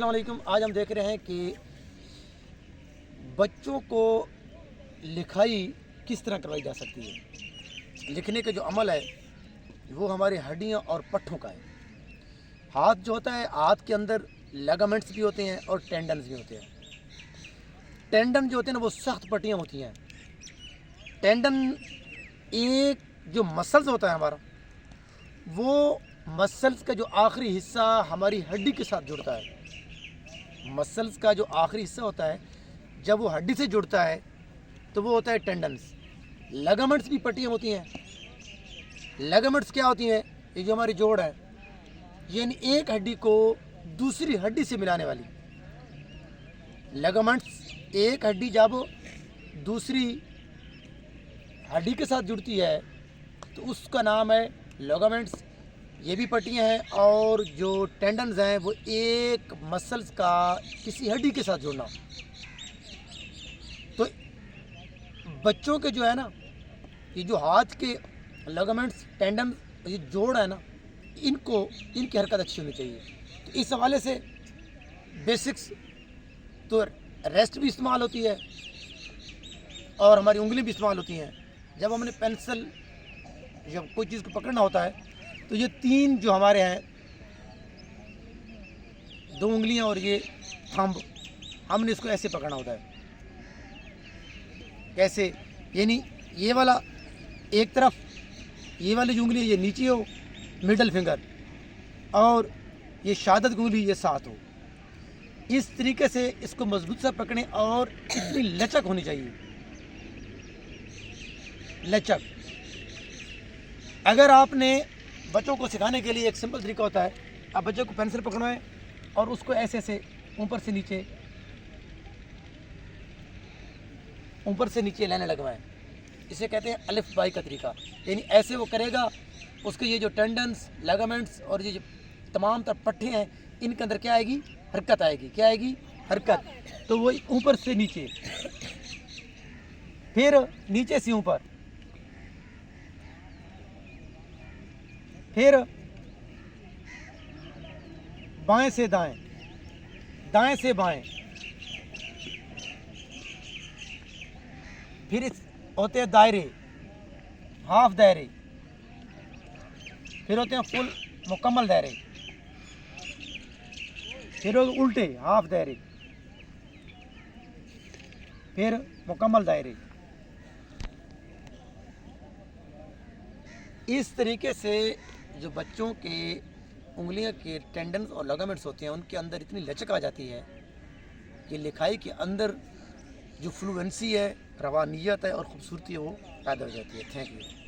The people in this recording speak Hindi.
अस्सलाम वालेकुम। आज हम देख रहे हैं कि बच्चों को लिखाई किस तरह करवाई जा सकती है। लिखने का जो अमल है वो हमारी हड्डियां और पट्ठों का है। हाथ जो होता है, हाथ के अंदर लिगामेंट्स भी होते हैं और टेंडन्स भी होते हैं। टेंडन जो होते हैं ना वो सख्त पट्टियाँ होती हैं। टेंडन एक जो मसल्स होता है हमारा, वो मसल्स का जो आखिरी हिस्सा हमारी हड्डी के साथ जुड़ता है। मसल्स का जो आखिरी हिस्सा होता है जब वो हड्डी से जुड़ता है तो वो होता है टेंडन्स। लिगामेंट्स भी पट्टियाँ होती हैं। लिगामेंट्स क्या होती हैं? ये जो हमारी जोड़ है, यानी एक हड्डी को दूसरी हड्डी से मिलाने वाली। लिगामेंट्स एक हड्डी जब दूसरी हड्डी के साथ जुड़ती है तो उसका नाम है लिगामेंट्स। ये भी पट्टियाँ हैं। और जो टेंडन्स हैं वो एक मसल्स का किसी हड्डी के साथ जुड़ना। तो बच्चों के जो है ना, ये जो हाथ के लिगामेंट्स, टेंडन, ये जोड़ है ना, इनकी हरकत अच्छी होनी चाहिए। तो इस हवाले से बेसिक्स तो रेस्ट भी इस्तेमाल होती है और हमारी उंगली भी इस्तेमाल होती हैं। जब हमने पेंसिल, जब कोई चीज़ को पकड़ना होता है तो ये तीन जो हमारे हैं, दो उंगलियां और ये थंब, हमने इसको ऐसे पकड़ना होता है। कैसे? यानी ये वाला एक तरफ, ये वाली जो उंगली है ये नीचे हो, मिडल फिंगर, और ये शहादत की उंगली ये साथ हो। इस तरीके से इसको मजबूत से पकड़ें और इतनी लचक होनी चाहिए। लचक। अगर आपने बच्चों को सिखाने के लिए एक सिंपल तरीका होता है, आप बच्चों को पेंसिल पकड़वाएं और उसको ऐसे ऐसे ऊपर से नीचे लाने लगवाएं। इसे कहते हैं अलिफ बाई का तरीका। यानी ऐसे वो करेगा, उसके ये जो टेंडन्स, लिगामेंट्स और ये जो तमाम तर पट्टे हैं, इनके अंदर क्या आएगी? हरकत आएगी। क्या आएगी? हरकत। तो वो ऊपर से नीचे, फिर नीचे से ऊपर, फिर बाएं से दाएं, दाएं से बाएं, फिर होते हैं दायरे, हाफ दायरे, फिर होते हैं फुल मुकम्मल दायरे, फिर उल्टे हाफ दायरे, फिर मुकम्मल दायरे। इस तरीके से जो बच्चों के उंगलियों के टेंडन्स और लिगामेंट्स होते हैं, उनके अंदर इतनी लचक आ जाती है कि लिखाई के अंदर जो फ्लुएंसी है, रवानियत है और ख़ूबसूरती है, वो पैदा हो जाती है। Thank you.